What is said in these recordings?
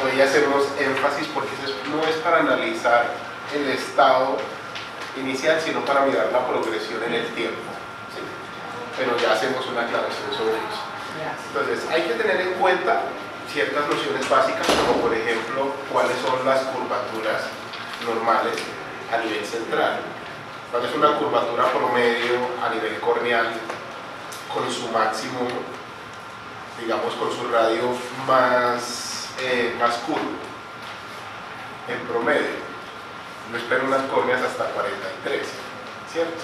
hoy hacemos énfasis porque no es para analizar el estado inicial, sino para mirar la progresión en el tiempo, ¿sí? Pero ya hacemos una aclaración sobre eso. Entonces, hay que tener en cuenta ciertas nociones básicas, como por ejemplo, cuáles son las curvaturas normales a nivel central, cuál es una curvatura promedio a nivel corneal con su máximo, digamos, con su radio más curvo, en promedio. Yo espero unas córneas hasta 43, ¿cierto?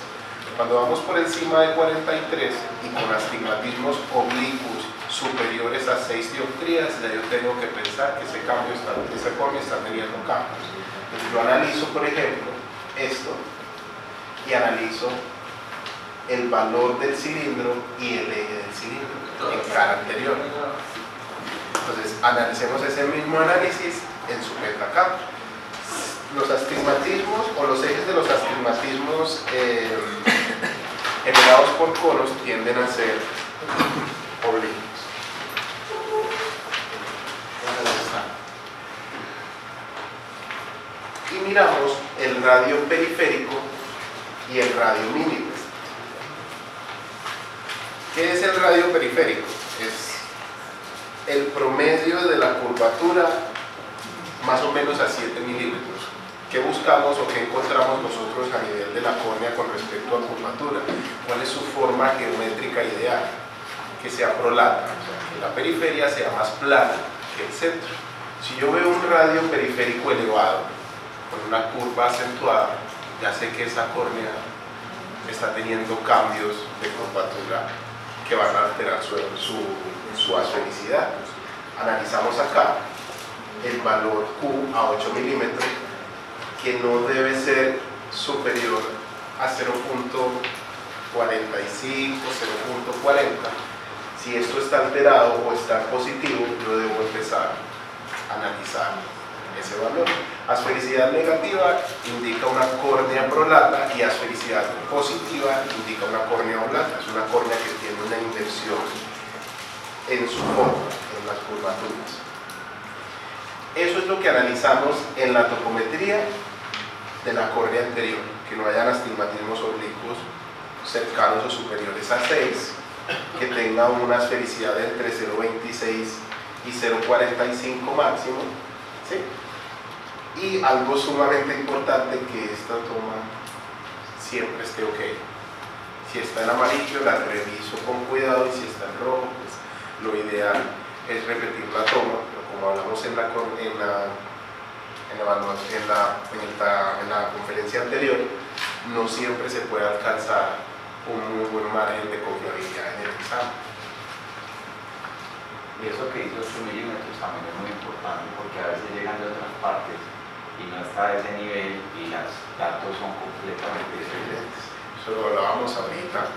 Cuando vamos por encima de 43 y con astigmatismos oblicuos superiores a 6 dioptrías, ya yo tengo que pensar que esa córnea está teniendo cambios. Entonces yo analizo, por ejemplo, esto y analizo el valor del cilindro y el eje del cilindro en cara anterior. Entonces analicemos ese mismo análisis en su pentacam. Los astigmatismos o los ejes de los astigmatismos generados por conos tienden a ser oblicuos. Y miramos el radio periférico y el radio mínimo. ¿Qué es el radio periférico? Es el promedio de la curvatura más o menos a 7 milímetros. ¿Qué buscamos o qué encontramos nosotros a nivel de la córnea con respecto a curvatura? ¿Cuál es su forma geométrica ideal? Que sea prolata, o sea, que la periferia sea más plana que el centro. Si yo veo un radio periférico elevado, con una curva acentuada, ya sé que esa córnea está teniendo cambios de curvatura que van a alterar su asfericidad. Analizamos acá el valor Q a 8 milímetros, que no debe ser superior a 0.45, 0.40. Si esto está alterado o está positivo, yo debo empezar a analizar ese valor. Asfericidad negativa indica una córnea prolata y asfericidad positiva indica una córnea oblata. Es una córnea que tiene una inversión en su forma, en las curvaturas. Eso es lo que analizamos en la topometría de la córnea anterior, que no hayan astigmatismos oblicuos cercanos o superiores a 6, que tenga una asfericidad entre 0.26 y 0.45 máximo, ¿sí? Y algo sumamente importante, que esta toma siempre esté ok. Si está en amarillo, la reviso con cuidado, y si está en rojo, pues lo ideal es repetir la toma, pero como hablamos en la conferencia anterior, no siempre se puede alcanzar un muy buen margen de confiabilidad en el examen. Y eso que hizo 8 milímetros también es muy importante, porque a veces llegan de otras partes y no está a ese nivel y los datos son completamente diferentes. Eso lo hablábamos ahorita,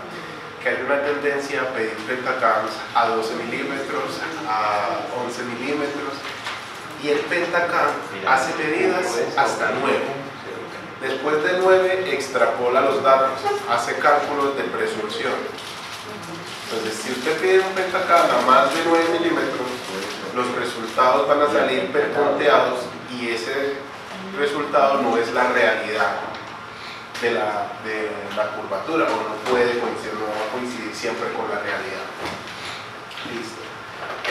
que hay una tendencia a pedir pentacams a 12 milímetros, a 11 milímetros, y el pentacam hace medidas hasta 9. Después de 9 extrapola los datos, hace cálculos de presunción. Entonces, si usted pide un pentacam a más de 9 milímetros, los resultados van a salir perpunteados y ese resultado no es la realidad de la curvatura, o no puede coincidir, no va a coincidir siempre con la realidad. Listo.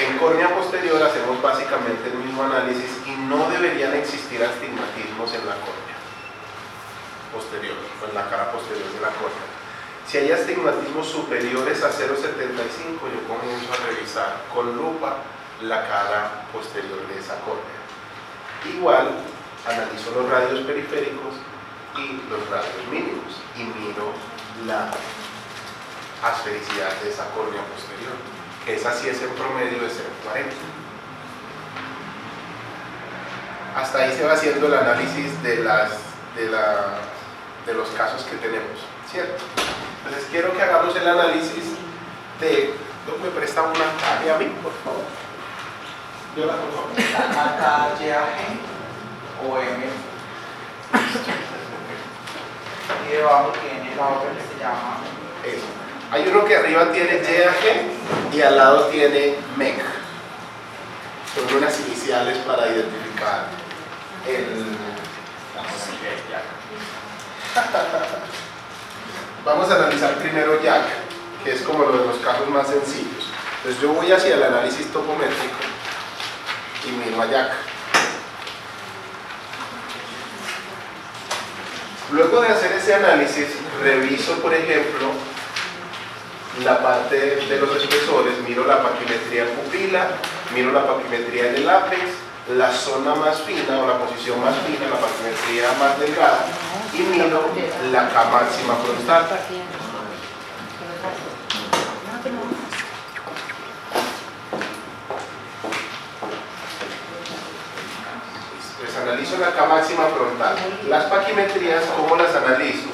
En córnea posterior hacemos básicamente el mismo análisis y no deberían existir astigmatismos en la córnea posterior, o en la cara posterior de la córnea. Si hay astigmatismos superiores a 0.75, yo comienzo a revisar con lupa la cara posterior de esa córnea. Igual, analizo los radios periféricos y los radios mínimos y miro la asfericidad de esa córnea posterior, que esa sí es en promedio de 0.40. Hasta ahí se va haciendo el análisis de los casos que tenemos, ¿cierto? Entonces quiero que hagamos el análisis de... ¿Me presta una calle a mí, por favor? Yo la por favor. Acá YAG o M. Y debajo tiene la otra que se llama... Eso. Hay uno que arriba tiene YAG y al lado tiene MEC. Son unas iniciales para identificar el... Vamos a analizar primero Jack, que es como lo de los casos más sencillos. Entonces yo voy hacia el análisis topométrico y miro a Jack. Luego de hacer ese análisis, reviso, por ejemplo, la parte de los espesores, miro la paquimetría en pupila, miro la paquimetría en el ápex, la zona más fina o la posición más fina, la paquimetría más delgada, y miro la K máxima frontal. Pues analizo la K máxima frontal. Las paquimetrías, ¿cómo las analizo?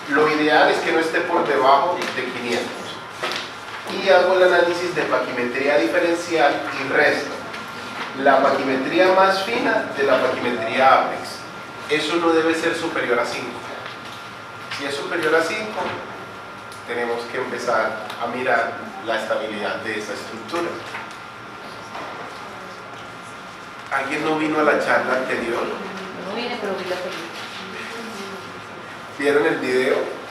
Lo ideal es que no esté por debajo de 500. Y hago el análisis de paquimetría diferencial y resto la paquimetría más fina de la paquimetría apex. Eso no debe ser superior a 5. Si es superior a 5, tenemos que empezar a mirar la estabilidad de esa estructura. ¿Alguien no vino a la charla anterior? No vine, pero vi la película. ¿Vieron el video?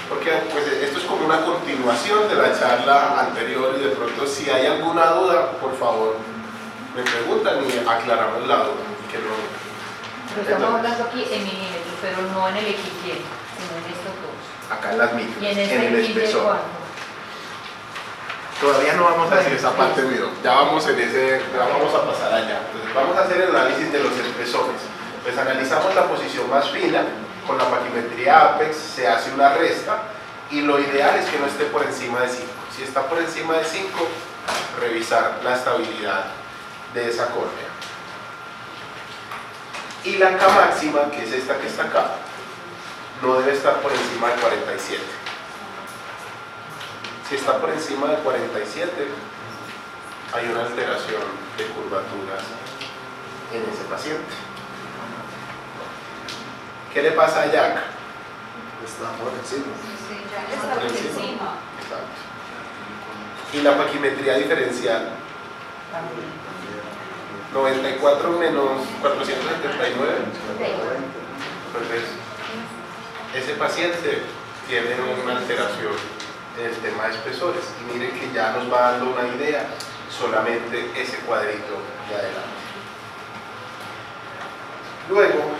Porque pues, esto es como una continuación de la charla anterior y de pronto si hay alguna duda, por favor, me preguntan y aclaramos la duda. Que no... Pero estamos hablando aquí en milímetros, pero no en el X100, sino en estos dos. Acá en las micros, ¿Y en el este espesor. cuánto? Todavía no vamos a hacer esa parte, miro. Ya vamos a pasar allá. Entonces vamos a hacer el análisis de los espesores. Pues analizamos la posición más fina, con la paquimetría apex se hace una resta y lo ideal es que no esté por encima de 5. Si está por encima de 5, revisar la estabilidad de esa córnea. Y la K máxima, que es esta que está acá, no debe estar por encima de 47. Si está por encima de 47, hay una alteración de curvaturas en ese paciente. ¿Qué le pasa a Jack? Está por encima. Sí, ya está por encima. Exacto. ¿Y la paquimetría diferencial? 94 menos 479. Entonces, ese paciente tiene una alteración en el tema de espesores. Y miren que ya nos va dando una idea solamente ese cuadrito de adelante. Luego,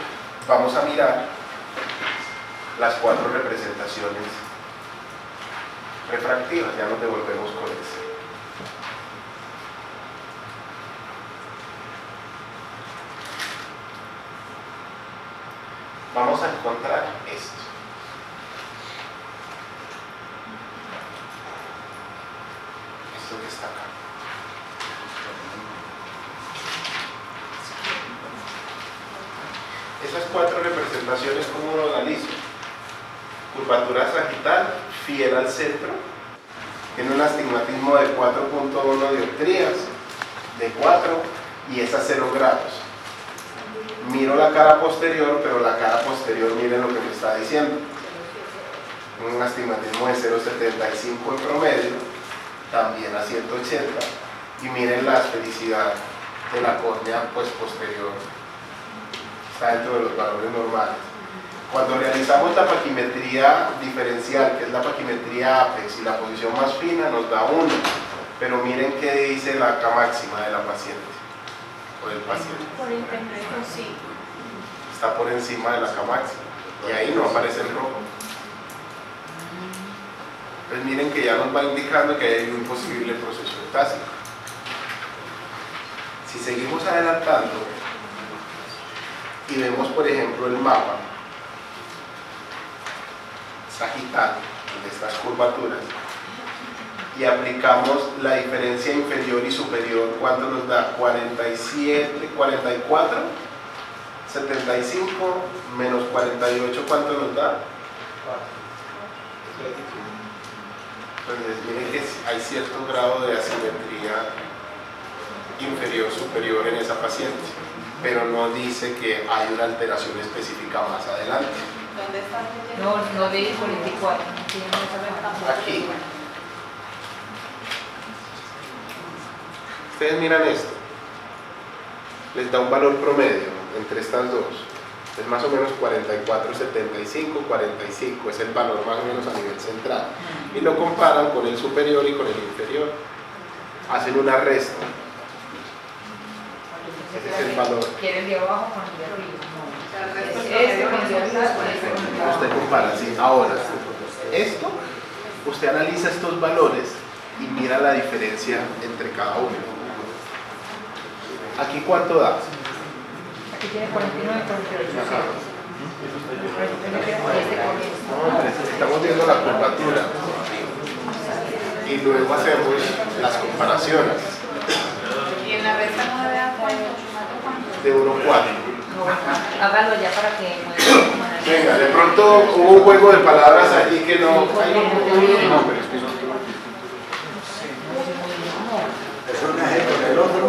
vamos a mirar las 4 representaciones refractivas, ya nos devolvemos con eso. Vamos a encontrar esto. Esto que está acá. Esas 4 representaciones, ¿cómo lo analizo? Curvatura sagital, fiel al centro, tiene un astigmatismo de 4.1 dioptrías, de 4, y es a 0 grados. Miro la cara posterior, pero la cara posterior, miren lo que me está diciendo. Un astigmatismo de 0.75 en promedio, también a 180, y miren la esfericidad de la córnea pues, posterior. Está dentro de los valores normales. Cuando realizamos la paquimetría diferencial, que es la paquimetría apex y la posición más fina, nos da 1. Pero miren qué dice la K máxima de la paciente o del paciente. Está por encima de la K máxima y ahí no aparece el rojo. Pues miren que ya nos va indicando que hay un posible proceso eutásico. Si seguimos adelantando y vemos por ejemplo el mapa sagital de estas curvaturas y aplicamos la diferencia inferior y superior, ¿cuánto nos da? 47, 44, 75 menos 48, ¿cuánto nos da? Entonces miren que hay cierto grado de asimetría inferior-superior en esa paciente, pero no dice que hay una alteración específica más adelante. ¿Dónde está? No de 44. Aquí. Ustedes miran esto, les da un valor promedio entre estas dos, es más o menos 44,75, 45, es el valor más o menos a nivel central, y lo comparan con el superior y con el inferior, hacen una resta, ese es el valor. ¿Quiere el de abajo con el de arriba? No. Este con el de arriba con este con el de abajo. Usted compara, sí. Ahora, esto, usted analiza estos valores y mira la diferencia entre cada uno. ¿Aquí cuánto da? Aquí tiene 49, 48. Ajá. Este con este. No, pues, estamos viendo la curvatura y luego hacemos las comparaciones. Y en la resta no debe dar cuánto. De 1 a 4. No, hágalo ya para que muestre cómo analiza. Venga, de pronto hubo un juego de palabras allí que no. No, pero es que son es un ejemplo del otro.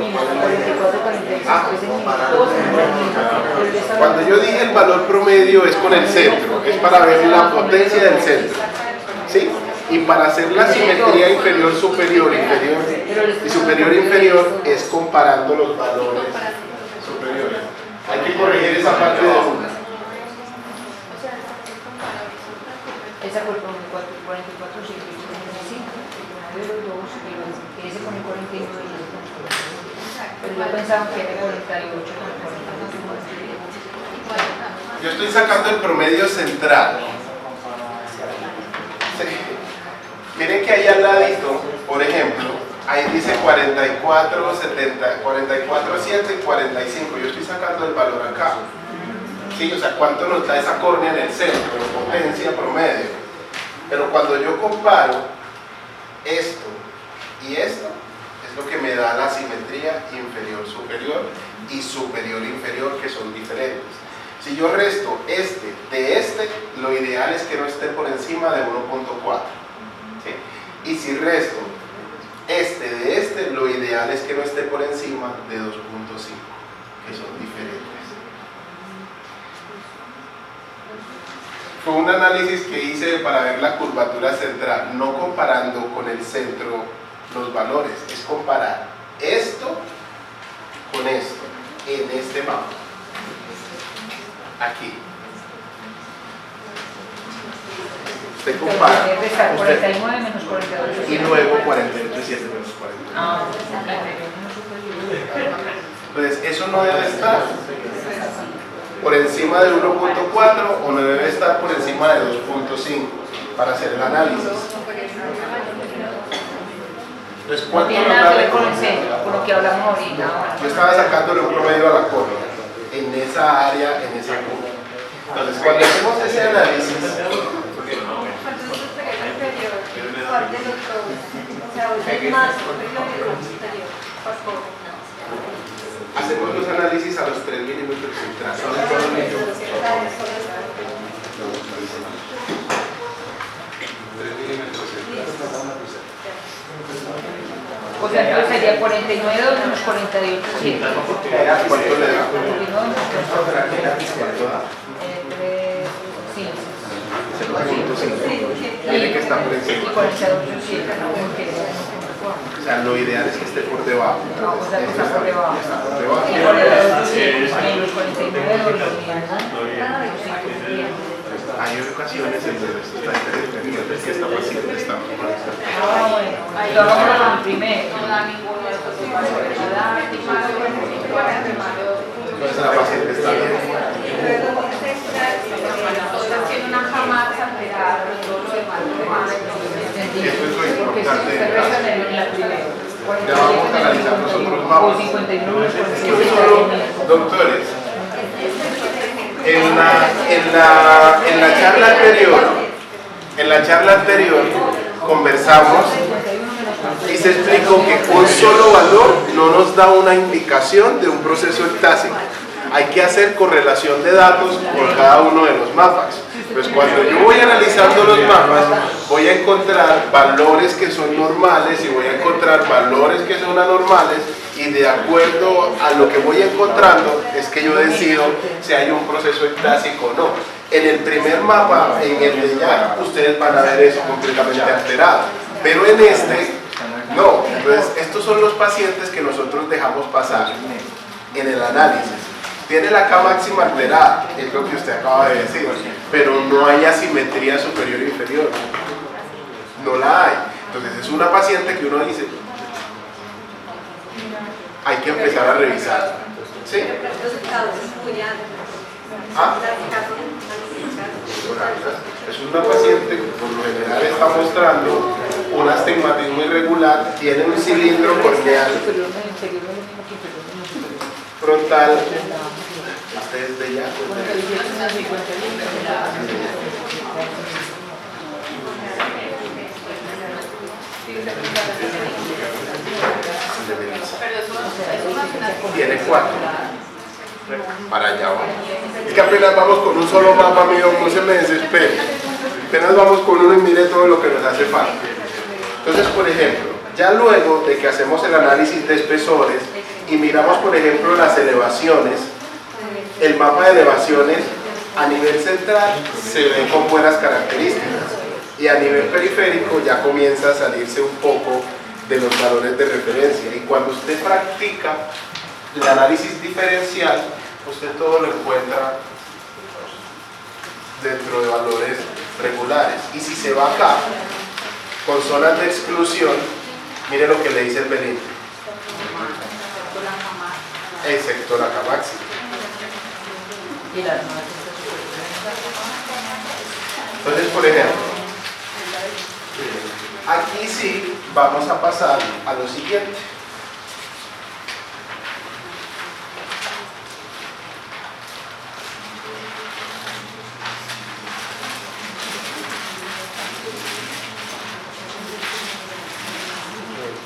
Cuando yo dije el valor promedio es con el centro, es para ver la potencia del centro, ¿sí? Y para hacer la simetría inferior, superior, inferior y superior, inferior es comparando los valores superiores. Hay que corregir esa parte de una. Esa fue con el 44, 135, ese con el 49 y ese con el 49. Pero yo pensaba que era 48 con el 49. Yo estoy sacando el promedio central. Sí. Miren que ahí al ladito, por ejemplo, ahí dice 44, 70, 44, 7 y 45. Yo estoy sacando el valor acá. ¿Sí? O sea, ¿cuánto nos da esa córnea en el centro? Potencia promedio. Pero cuando yo comparo esto y esto, es lo que me da la simetría inferior-superior y superior-inferior, que son diferentes. Si yo resto este de este, lo ideal es que no esté por encima de 1.4. ¿Sí? Y si resto este de este, lo ideal es que no esté por encima de 2.5, que son diferentes. Fue un análisis que hice para ver la curvatura central, no comparando con el centro los valores, es comparar esto con esto en este mapa. Aquí. Usted compara. Debe estar 49 menos 42. Y luego 48, 7 menos 40. Ah, Entonces, eso no debe estar por encima de 1.4 o no debe estar por encima de 2.5 para hacer el análisis. Entonces, no ¿cuánto tiene nos nada da que la ver con el economía? centro, con lo que hablamos ahorita. Yo estaba sacándole un promedio a la córnea en esa área, en ese punto. Entonces, cuando hacemos ese análisis, ¿Cuál de los dos? O sea, el más superior y el más superior. Por favor. hacemos los análisis a los 3 milímetros centrales. O sea, entonces sería 49 menos 48, 7. ¿Cuánto le da? 49 menos 48. ¿Cuánto da? 5. 0.5. Tiene que estar por Y encima. 48, 7, no, porque O sea, lo ideal es que esté por debajo. no, o sea, que está por debajo. Está por debajo. Y 48, 7, menos 49, lo mismo. Hay ocasiones en donde esto está interferiendo, es que esta paciente está normal. Ah, bueno. Yo hago el primero. No da ninguno de estos dos valores. No da ni malo ni malo. Entonces la paciente está bien. Nosotros tiene una jamás alterada, pero todo lo demás lo demás. Eso es lo Porque si importante. usted resta en la primera. Ya vamos a analizar nosotros O mapas. 59, Esto es solo, doctores, en la charla anterior conversamos y se explicó que un solo valor no nos da una indicación de un proceso ectásico. Hay que hacer correlación de datos por cada uno de los mapas. Pues cuando yo voy analizando los mapas, voy a encontrar valores que son normales y voy a encontrar valores que son anormales, y de acuerdo a lo que voy encontrando es que yo decido si hay un proceso ectásico o no. En el primer mapa, en el de ya, ustedes van a ver eso completamente alterado, pero en este no. Entonces esto estos son los pacientes que nosotros dejamos pasar en el análisis. Tiene la K máxima alterada, es lo que usted acaba de decir, pero no hay asimetría superior e inferior. No la hay. Entonces es una paciente que uno dice, hay que empezar a revisar. ¿Sí? Es una paciente que por lo general está mostrando un astigmatismo irregular, tiene un cilindro corneal frontal. ¿Ustedes de ya? Tiene 4. Para allá vamos. Es que apenas vamos con un solo mapa, mío, no se me desespere. Apenas vamos con uno y mire todo lo que nos hace falta. Entonces, por ejemplo, ya luego de que hacemos el análisis de espesores y miramos, por ejemplo, las elevaciones, el mapa de elevaciones a nivel central se ve con buenas características y a nivel periférico ya comienza a salirse un poco de los valores de referencia. Y cuando usted practica el análisis diferencial, usted todo lo encuentra dentro de valores regulares. Y si se va acá, con zonas de exclusión, mire lo que le dice el Belín. Excepto la K máxima. Entonces, por ejemplo, aquí sí vamos a pasar a lo siguiente.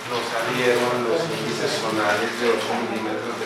Nos salieron los índices zonales de 8 milímetros de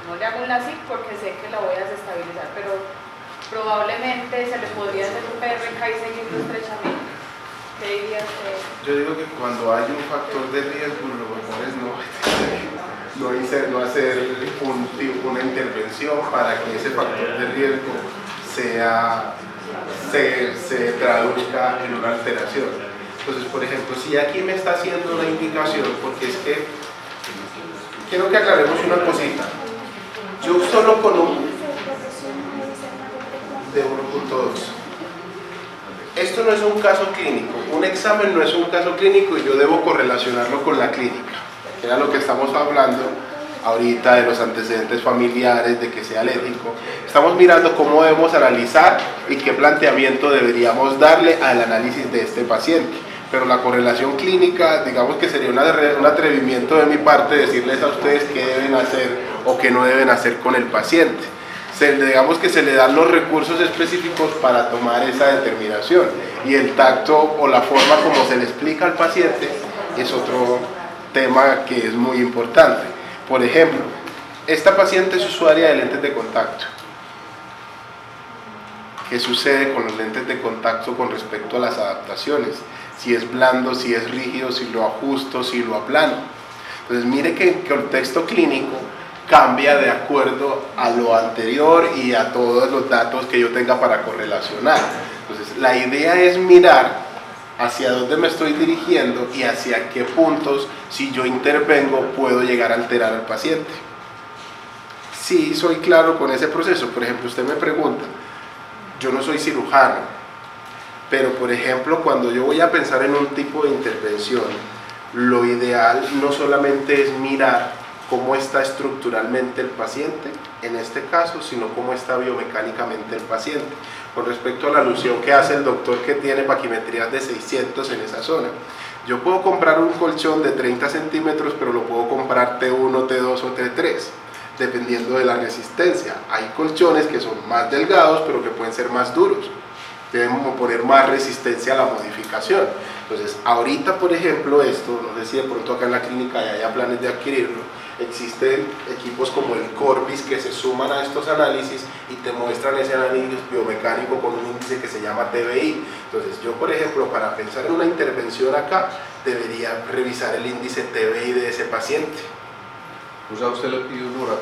No le hago un LASIK porque sé que la voy a desestabilizar, pero probablemente se le podría hacer un PRK y seguirlo estrechamente. ¿Qué diría usted? Yo digo que cuando hay un factor de riesgo, lo mejor es no hacer una intervención para que ese factor de riesgo se traduzca en una alteración. Entonces, por ejemplo, si aquí me está haciendo una indicación, porque es que quiero que aclaremos una cosita. Yo solo con un de 1.2. Esto no es un caso clínico. Un examen no es un caso clínico y yo debo correlacionarlo con la clínica. Era lo que estamos hablando ahorita de los antecedentes familiares, de que sea alérgico. Estamos mirando cómo debemos analizar y qué planteamiento deberíamos darle al análisis de este paciente. Pero la correlación clínica, digamos que sería un atrevimiento de mi parte decirles a ustedes qué deben hacer o qué no deben hacer con el paciente. Digamos que se le dan los recursos específicos para tomar esa determinación, y el tacto o la forma como se le explica al paciente es otro tema que es muy importante. Por ejemplo, esta paciente es usuaria de lentes de contacto. ¿Qué sucede con los lentes de contacto con respecto a las adaptaciones? Si es blando, si es rígido, si lo ajusto, si lo aplano. Entonces mire que en contexto clínico cambia de acuerdo a lo anterior y a todos los datos que yo tenga para correlacionar. Entonces, la idea es mirar hacia dónde me estoy dirigiendo y hacia qué puntos, si yo intervengo, puedo llegar a alterar al paciente. Sí, soy claro con ese proceso. Por ejemplo, usted me pregunta, yo no soy cirujano, pero por ejemplo, cuando yo voy a pensar en un tipo de intervención, lo ideal no solamente es mirar cómo está estructuralmente el paciente, en este caso, sino cómo está biomecánicamente el paciente. Con respecto a la alusión que hace el doctor que tiene paquimetrías de 600 en esa zona, yo puedo comprar un colchón de 30 centímetros, pero lo puedo comprar T1, T2 o T3, dependiendo de la resistencia. Hay colchones que son más delgados, pero que pueden ser más duros. Debemos poner más resistencia a la modificación. Entonces, ahorita, por ejemplo, esto, no sé si de pronto acá en la clínica ya haya planes de adquirirlo, existen equipos como el Corbis que se suman a estos análisis y te muestran ese análisis biomecánico con un índice que se llama TBI. Entonces, yo, por ejemplo, para pensar en una intervención acá, debería revisar el índice TBI de ese paciente. O sea, usted le pide un hora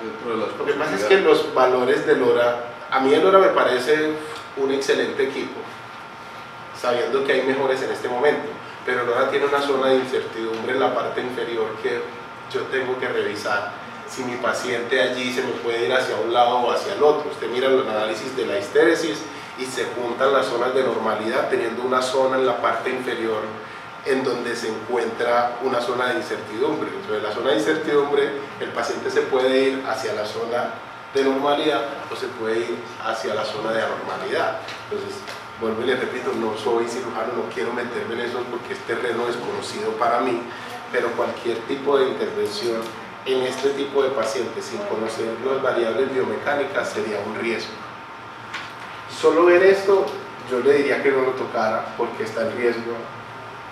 dentro de las Lo que pasa es que los valores del hora, a mí el hora me parece un excelente equipo, sabiendo que hay mejores en este momento, pero el hora tiene una zona de incertidumbre en la parte inferior que yo tengo que revisar si mi paciente allí se me puede ir hacia un lado o hacia el otro. Usted mira el análisis de la histéresis y se juntan las zonas de normalidad teniendo una zona en la parte inferior en donde se encuentra una zona de incertidumbre. Dentro de la zona de incertidumbre el paciente se puede ir hacia la zona de normalidad o se puede ir hacia la zona de anormalidad. Entonces, vuelvo y le repito, no soy cirujano, no quiero meterme en eso porque es terreno desconocido para mí, pero cualquier tipo de intervención en este tipo de pacientes sin conocer las variables biomecánicas sería un riesgo. Solo ver esto, yo le diría que no lo tocara porque está el riesgo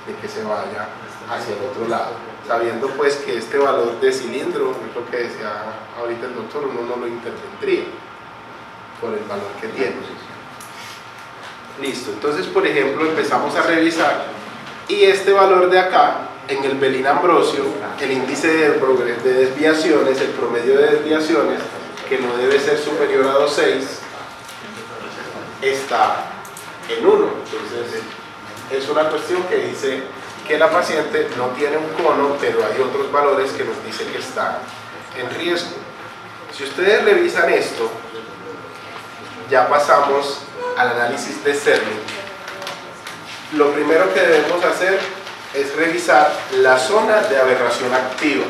de que se vaya hacia el otro lado, sabiendo pues que este valor de cilindro, es lo que decía ahorita el doctor, uno no lo intervendría por el valor que tiene. Listo, entonces por ejemplo empezamos a revisar y este valor de acá, en el Bellin-Ambrosio, el índice de desviaciones, el promedio de desviaciones, que no debe ser superior a 2,6, está en 1. Entonces es una cuestión que dice que la paciente no tiene un cono, pero hay otros valores que nos dicen que está en riesgo. Si ustedes revisan esto, ya pasamos al análisis de Serling. Lo primero que debemos hacer es revisar la zona de aberración activa.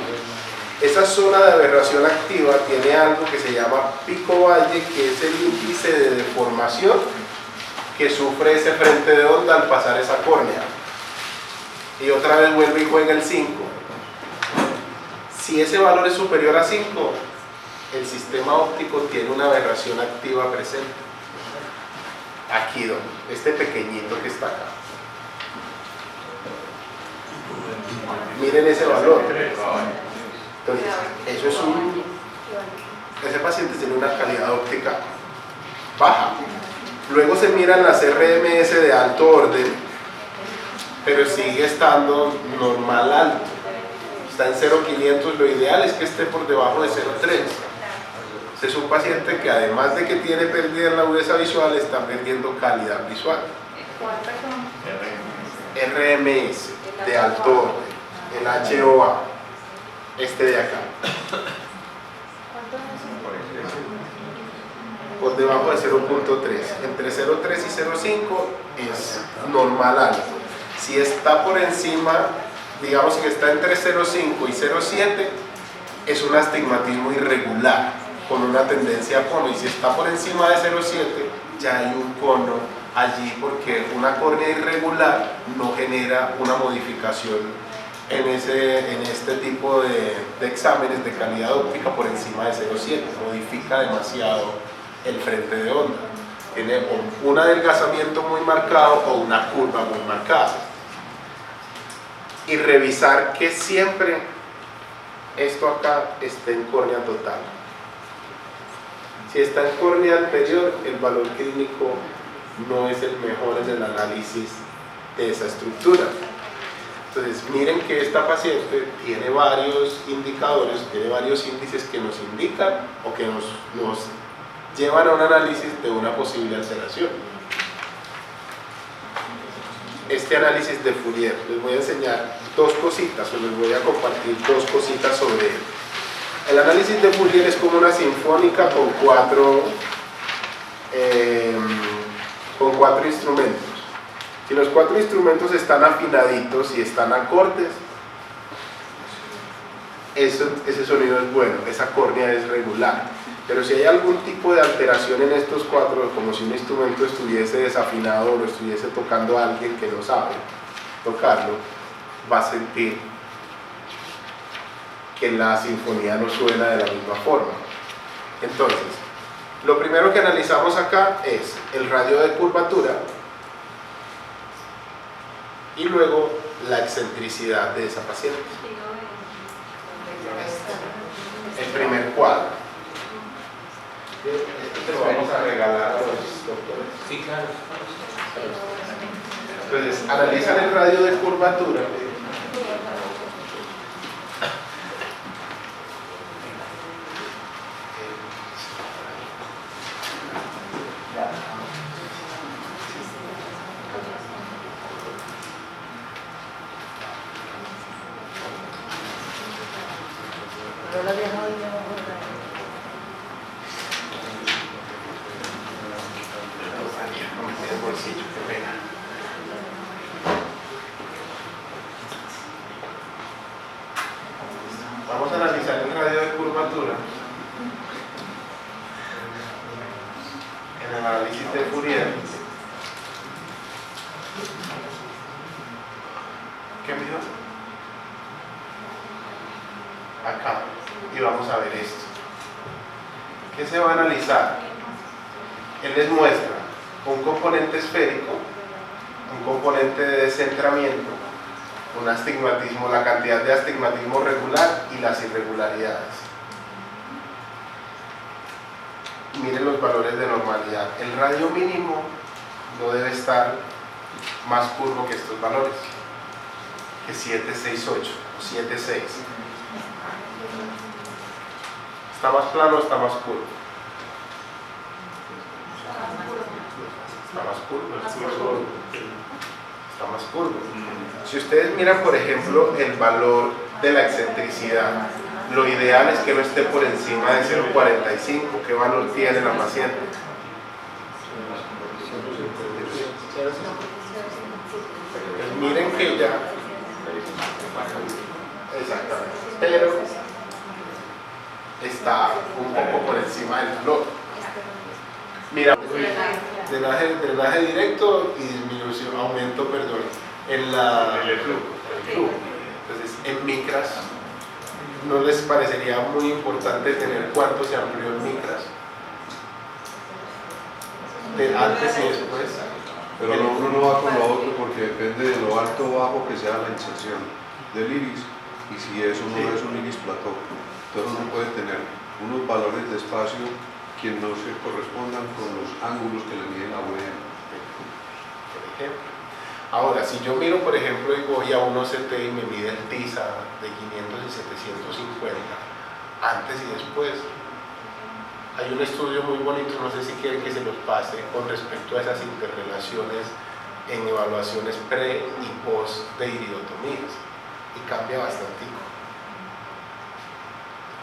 Esa zona de aberración activa tiene algo que se llama pico valle, que es el índice de deformación que sufre ese frente de onda al pasar esa córnea. Y otra vez vuelve y juega el 5. Si ese valor es superior a 5, el sistema óptico tiene una aberración activa presente. Aquí, este pequeñito que está acá. Miren ese valor. Entonces, eso es ese paciente tiene una calidad óptica baja. Luego se miran las RMS de alto orden, pero sigue estando normal alto. Está en 0,500, lo ideal es que esté por debajo de 0,3. Este es un paciente que además de que tiene pérdida en la agudeza visual, está perdiendo calidad visual. RMS de alto orden, el HOA, este de acá. Por debajo de 0,3. Entre 0,3 y 0,5 es normal alto. Si está por encima, digamos que está entre 0,5 y 0,7, es un astigmatismo irregular, con una tendencia a cono. Y si está por encima de 0,7, ya hay un cono allí, porque una córnea irregular no genera una modificación en este tipo de exámenes de calidad óptica por encima de 0,7. Modifica demasiado el frente de onda. Tiene un adelgazamiento muy marcado o una curva muy marcada. Y revisar que siempre esto acá esté en córnea total. Si está en córnea anterior, el valor clínico no es el mejor en el análisis de esa estructura. Entonces, miren que esta paciente tiene varios indicadores, tiene varios índices que nos indican o que nos llevan a un análisis de una posible alteración. Este análisis de Fourier, les voy a enseñar dos cositas, o les voy a compartir dos cositas sobre él. El análisis de Fourier es como una sinfónica con cuatro instrumentos. Si los cuatro instrumentos están afinaditos y están acordes, ese sonido es bueno, esa córnea es regular. Pero si hay algún tipo de alteración en estos cuatro, como si un instrumento estuviese desafinado o lo estuviese tocando a alguien que no sabe tocarlo, va a sentir que la sinfonía no suena de la misma forma. Entonces, lo primero que analizamos acá es el radio de curvatura y luego la excentricidad de esa paciente. El primer cuadro. Esto lo vamos a regalar a los doctores. Sí, claro. Entonces, analizan el radio de curvatura. Pero la vieja hoy no Bolsillo, qué pena. Vamos a analizar el radio de curvatura en el análisis de Fourier. ¿Qué me dio? Acá. Y vamos a ver esto. ¿Qué se va a analizar? Él les muestra un componente esférico, un componente de descentramiento, un astigmatismo, la cantidad de astigmatismo regular y las irregularidades. Miren los valores de normalidad. El radio mínimo no debe estar más curvo que estos valores, que 768 o 76. ¿Está más plano o está más curvo? Está más curvo. Está más curvo. Si ustedes miran, por ejemplo, el valor de la excentricidad, lo ideal es que no esté por encima de 0,45. ¿Qué valor tiene la paciente? Pues miren que ya, exactamente, pero está un poco por encima del valor. Mira, drenaje directo y disminución, aumento, perdón, en el flujo. Entonces, en micras, ¿no les parecería muy importante tener cuánto se amplió en micras? De antes y después. Pero uno no va con lo otro porque depende de lo alto o bajo que sea la inserción del iris y si eso no es un iris plató. Entonces uno puede tener unos valores de espacio que no se correspondan con los ángulos que le mide la UEM. Por ejemplo. Ahora, si yo miro, por ejemplo, y voy a un OCT y me mide el TISA de 500 y 750, antes y después, hay un estudio muy bonito, no sé si quieren que se los pase, con respecto a esas interrelaciones en evaluaciones pre y post de iridotomías, y cambia bastante.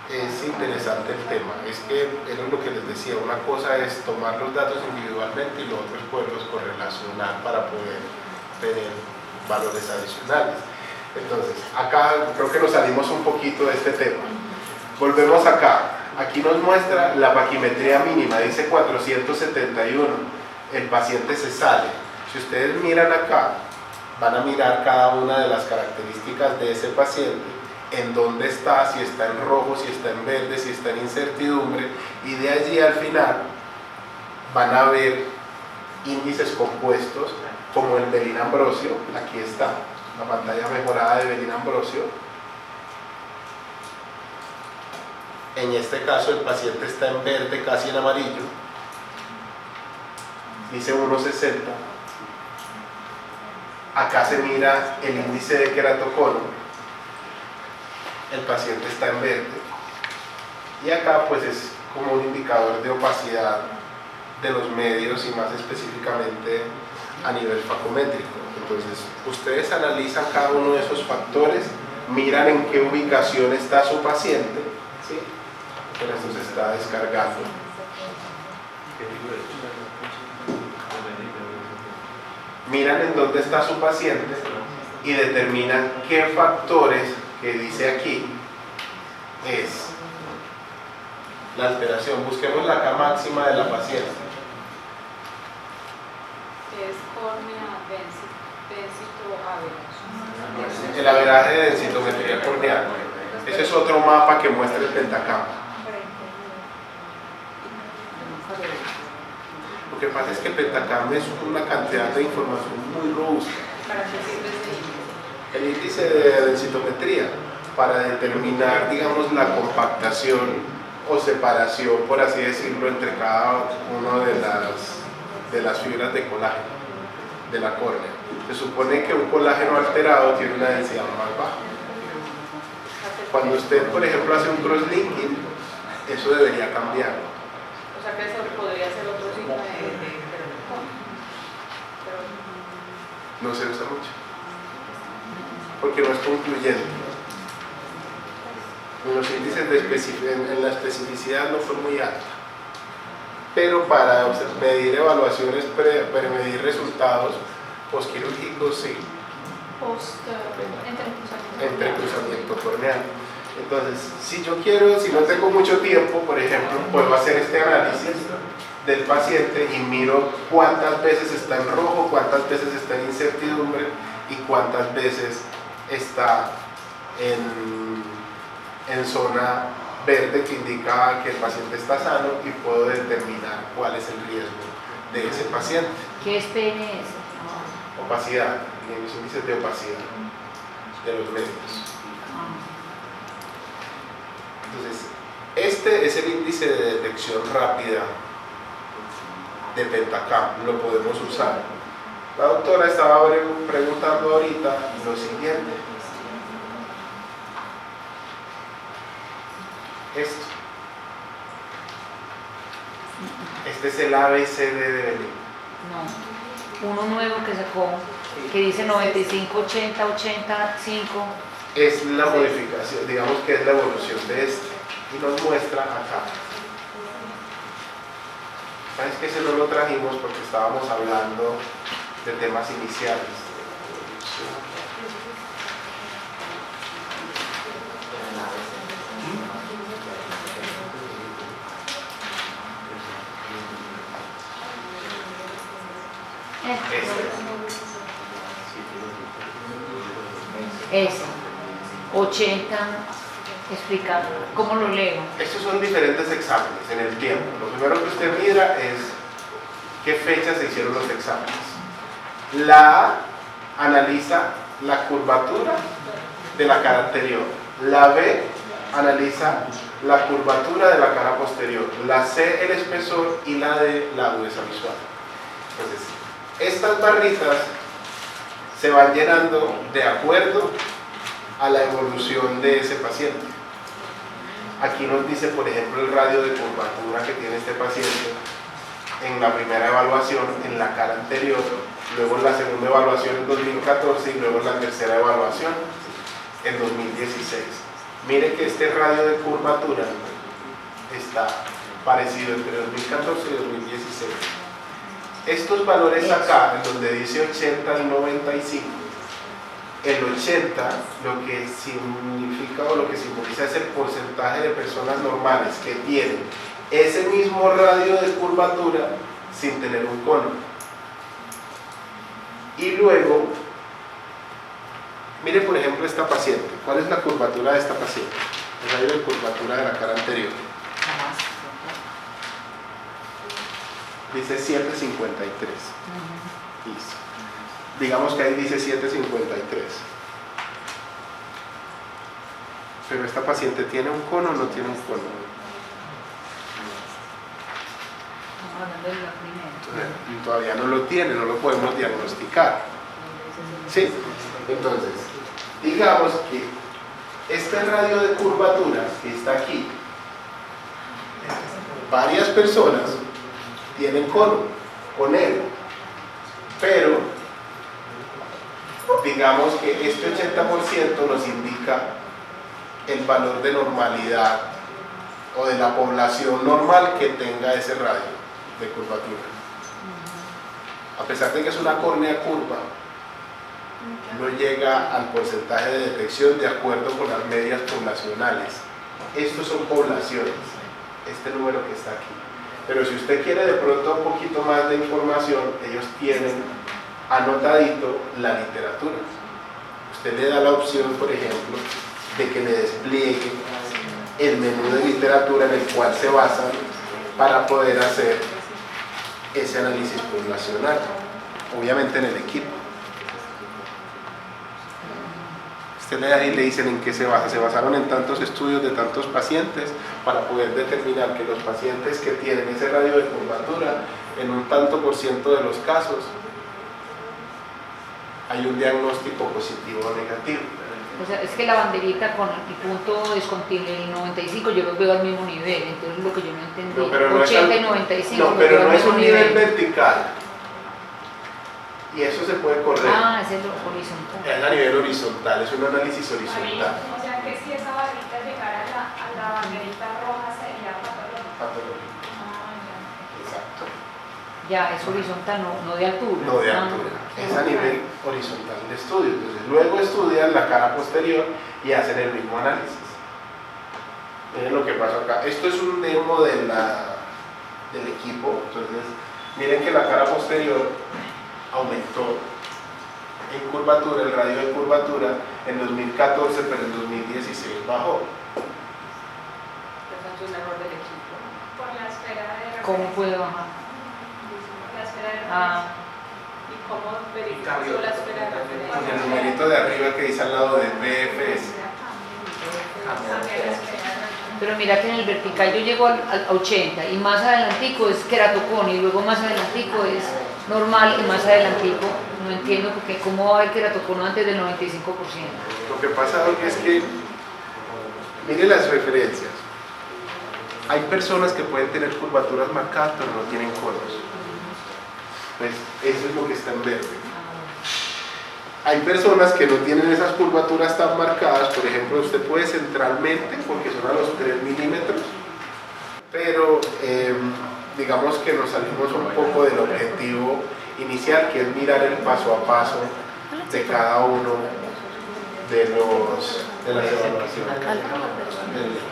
Es interesante el tema, es que era lo que les decía, una cosa es tomar los datos individualmente y lo otro es poderlos correlacionar para poder tener valores adicionales. Entonces, acá creo que nos salimos un poquito de este tema. Volvemos acá. Aquí nos muestra la paquimetría mínima, dice 471. El paciente se sale. Si ustedes miran acá, van a mirar cada una de las características de ese paciente, en dónde está, si está en rojo, si está en verde, si está en incertidumbre, y de allí al final van a ver índices compuestos como el Belin-Ambrosio. Aquí está la pantalla mejorada de Belin-Ambrosio. En este caso el paciente está en verde, casi en amarillo, dice 1,60. Acá se mira el índice de queratocono, el paciente está en verde, y acá pues es como un indicador de opacidad de los medios y más específicamente a nivel facométrico. Entonces ustedes analizan cada uno de esos factores, miran en qué ubicación está su paciente, ¿sí? Pero esto se está descargando. Miran en dónde está su paciente y determinan qué factores que dice aquí es la alteración. Busquemos la K máxima de la paciente. Es córnea densito average. El averaje de densitometría corneal. Ese es otro mapa que muestra el pentacam. Lo que pasa es que el pentacam es una cantidad de información muy robusta. ¿Para qué sirve ese índice? El índice de densitometría para determinar, digamos, la compactación o separación, por así decirlo, entre cada una de las fibras de colágeno de la córnea. Se supone que un colágeno alterado tiene una densidad más baja. Cuando usted, por ejemplo, hace un cross-linking, eso debería cambiar. O sea que eso podría ser otro signo de No se usa mucho, porque no es concluyente. En los índices en la especificidad no fue muy alta, pero para medir evaluaciones, medir resultados posquirúrgicos, sí. Entre cruzamiento corneal. Entonces, si yo quiero, si no tengo mucho tiempo, por ejemplo, puedo hacer este análisis del paciente y miro cuántas veces está en rojo, cuántas veces está en incertidumbre y cuántas veces está en zona verde, que indica que el paciente está sano, y puedo determinar cuál es el riesgo de ese paciente. ¿Qué es PNS? Opacidad, los índices de opacidad de los medios. Entonces, este es el índice de detección rápida de pentacam, lo podemos usar. La doctora estaba preguntando ahorita lo siguiente. Esto. Este es el ABCD de Belén. No. Uno nuevo que sacó, que dice 95, 80, 85. Es la modificación, digamos que es la evolución de este. Y nos muestra acá. ¿Sabes que ese no lo trajimos porque estábamos hablando de temas iniciales? Ese. 80. Explica, ¿cómo lo leo? Estos son diferentes exámenes en el tiempo. Lo primero que usted mira es qué fecha se hicieron los exámenes. La A analiza la curvatura de la cara anterior. La B analiza la curvatura de la cara posterior. La C el espesor y la D la agudeza visual. Entonces, estas barritas se van llenando de acuerdo a la evolución de ese paciente. Aquí nos dice, por ejemplo, el radio de curvatura que tiene este paciente en la primera evaluación en la cara anterior, luego en la segunda evaluación en 2014 y luego en la tercera evaluación en 2016. Mire que este radio de curvatura está parecido entre 2014 y 2016. Estos valores acá, en donde dice 80 y 95, el 80 lo que significa o lo que simboliza es el porcentaje de personas normales que tienen ese mismo radio de curvatura sin tener un cono. Y luego, mire por ejemplo esta paciente. ¿Cuál es la curvatura de esta paciente? El radio de curvatura de la cara anterior. Dice 7.53. Listo. Digamos que ahí dice 7.53. Pero esta paciente tiene un cono o no tiene un cono. Hablando de la primera. Todavía no lo tiene, no lo podemos diagnosticar. ¿Sí? Entonces, digamos que este radio de curvatura que está aquí, varias personas tienen con él, pero digamos que este 80% nos indica el valor de normalidad o de la población normal que tenga ese radio de curvatura. A pesar de que es una córnea curva, no llega al porcentaje de detección de acuerdo con las medias poblacionales. Estos son poblaciones, este número que está aquí. Pero si usted quiere de pronto un poquito más de información, ellos tienen anotadito la literatura. Usted le da la opción, por ejemplo, de que le despliegue el menú de literatura en el cual se basan para poder hacer ese análisis poblacional, obviamente en el equipo. Usted le da y le dicen en qué se basa. Se basaron en tantos estudios de tantos pacientes para poder determinar que los pacientes que tienen ese radio de curvatura, en un tanto por ciento de los casos, hay un diagnóstico positivo o negativo. O sea, es que la banderita con el punto discontinuo y el 95 yo los veo al mismo nivel, entonces lo que yo no entendí, No, pero no 80 es y 95 no, los pero veo no al es un mismo nivel vertical. Y eso se puede correr. Ah, es el horizontal. Es a nivel horizontal, es un análisis horizontal. O sea que si esa barrita llegara a la banderita roja sería patológico. Patológico. Ah, ya. Exacto. Ya, es horizontal, no de altura. No de Ah, altura, es a nivel horizontal de estudio. Entonces, luego estudian la cara posterior y hacen el mismo análisis. Miren lo que pasó acá. Esto es un demo del equipo. Entonces, miren que la cara posterior aumentó en curvatura, el radio de curvatura en 2014, pero en 2016 bajó. Eso es un error del equipo. Por la esfera de referencia. ¿Cómo puede bajar? Por la esfera de referencia. Ah, ¿Y cómo verificó la esfera de Con referencia? el numerito de arriba que dice al lado de PFS. Cambia la esfera de referencia. pero mira que en el vertical yo llego al 80 y más adelantico es queratocono y luego más adelantico es normal y más adelantico no entiendo porque cómo va a haber queratocono antes del 95%. Lo que pasa es que, mire las referencias. Hay personas que pueden tener curvaturas marcadas pero no tienen conos. Pues eso es lo que está en verde. Hay personas que no tienen esas curvaturas tan marcadas, por ejemplo, usted puede centralmente, porque son a los 3 milímetros, pero digamos que nos salimos un poco del objetivo inicial, que es mirar el paso a paso de cada uno de las evaluaciones.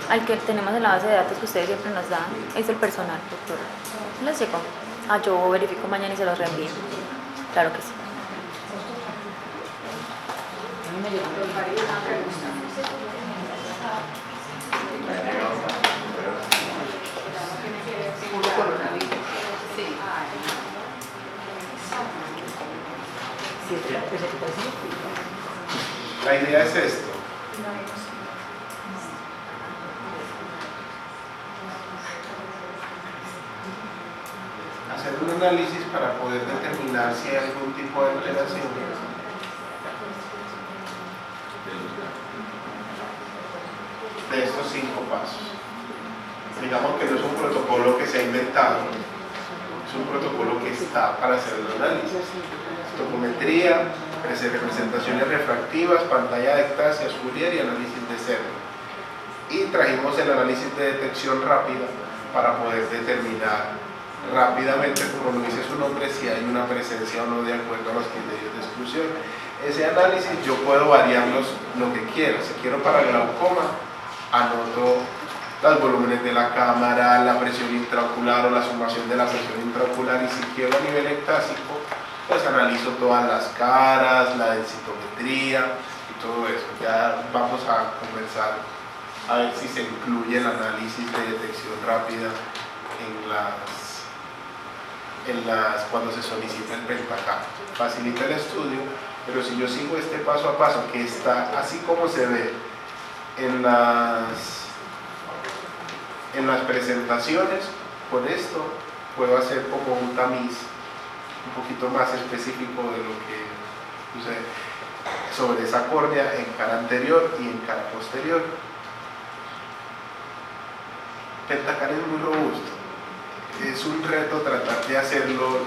Al que tenemos en la base de datos que ustedes siempre nos dan es el personal, doctor. ¿Les llegó? Ah, yo verifico mañana y se los reenvío. Claro que sí. A mí me llegó una pregunta. Seguro coronavirus. Sí. Sí, pues se puede decir. La idea es esto. Hacer un análisis para poder determinar si hay algún tipo de alteración. De estos 5 pasos. Digamos que no es un protocolo que se ha inventado, es un protocolo que está para hacer el análisis. Topometría, representaciones refractivas, pantalla de Ectasia, Fourier y análisis de cerdo. Y trajimos el análisis de detección rápida para poder determinar rápidamente, como lo dice su nombre, si hay una presencia o no de acuerdo a los criterios de exclusión. Ese análisis yo puedo variarlos lo que quiera. Si quiero para glaucoma, anoto los volúmenes de la cámara, la presión intraocular o la sumación de la presión intraocular, y si quiero a nivel ectásico, pues analizo todas las caras, la densitometría y todo eso. Ya vamos a conversar a ver si se incluye el análisis de detección rápida cuando se solicita el Pentacam. Facilita el estudio, pero si yo sigo este paso a paso, que está así como se ve en las presentaciones, con esto puedo hacer como un tamiz un poquito más específico Sucede sobre esa córnea en cara anterior y en cara posterior. Pentacan es muy robusto. Es un reto tratar de hacerlo